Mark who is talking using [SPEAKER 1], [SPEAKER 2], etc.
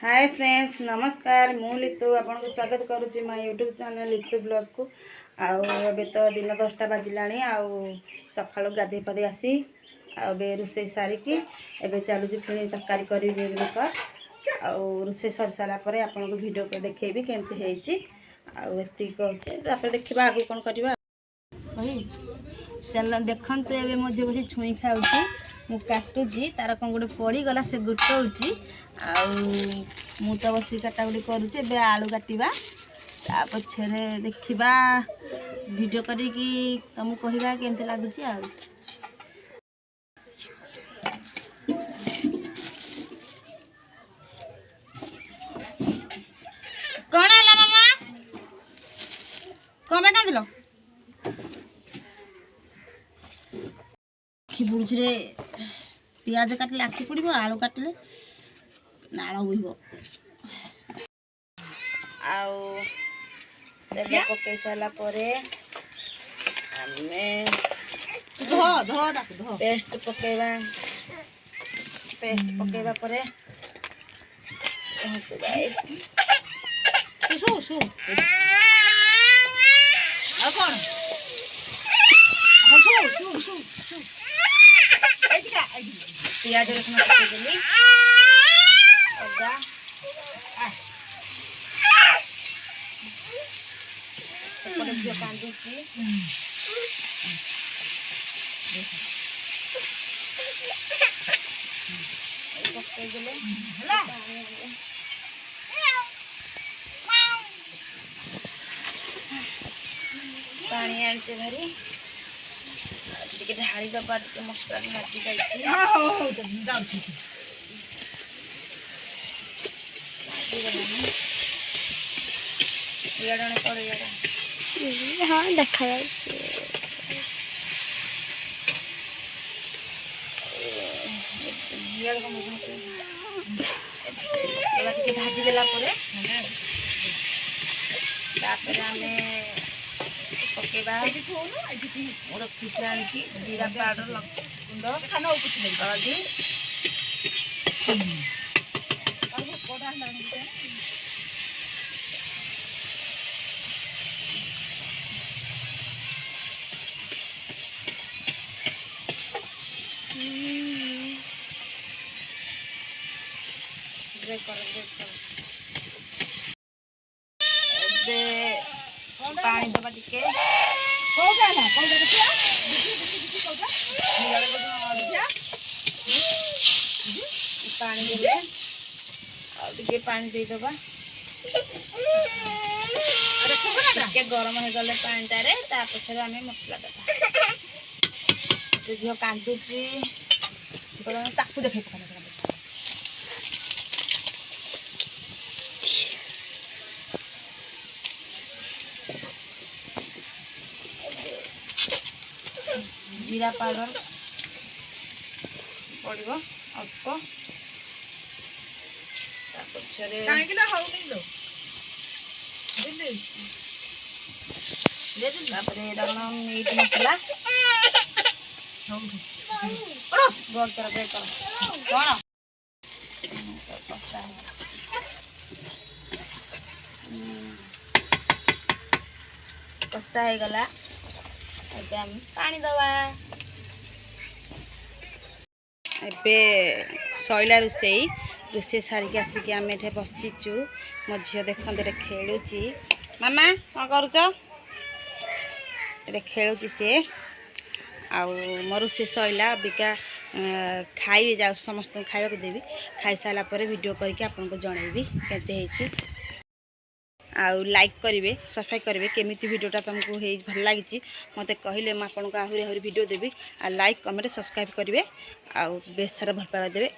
[SPEAKER 1] Hi friends नमस्कार मु लितु आपन को स्वागत करुच्ची माय यूट्यूब चैनल लितु ब्लॉग को आबे तो दिन 10टा बाजिला सका गाधे पाधे आसी आबे रोसे सारिकी एबे चलुची फिर तरकारी करी रोसे सर सारा आपन को वीडियो को देखेबी केमती हेची आती कहचे देखा आगे कौन करवा चल देखते एवं मो झील बस छुई खाऊँ मु काटुची तार कौन गोटे पड़गला से गुटौची मु तो बस काटाकुटी करुचे आलू काटा ता पछरे देखा वीडियो करी तुमको कहवा केमती लगुच कौन है मामा कौन पे कांदिल बुझे रे पियाज काटिले आखि पड़ो आलू काटिले नाल बुझ तेल पकई सारापर पेस्ट पकेवा पियाज रसुण पकईदेली अदा झील कांदुची पकईदेले पानी आनते भारी ढाड़ी दबा मसला भाजी जाइए हाँ देखा भाजी देला पकेबा रखी आनी जीरा पाउडर गुंड हल्दी पानी दबा टिके पानी देले टिके पानी दे दबा टिके गरम हो गले पानी टारे ता पछरे आमे मसला दबा झियो कांदुची ताकू देखे पका जीरा पाउडर पड़ो अल्प मीट मसला कषा हो गला पानी दवा एबे सैला रोसे सारिक आसिक आम ये बसीचु मो झील देखते खेलुची मामा कौन करुच खेलुची सी मो रोसे सैला अबिका खाइबे जा समस्त खावा देवी खाई सारापर वीडियो करके आपको जनइबी केते लाइक करेंगे सब्सक्राइब करेंगे केमिति वीडियोटा तुमको भल लगी मत कहले मुझे आहरी आहरी वीडियो देवी लाइक कमेंट सब्सक्राइब करेंगे आ बेस सारा भल पावा देवे।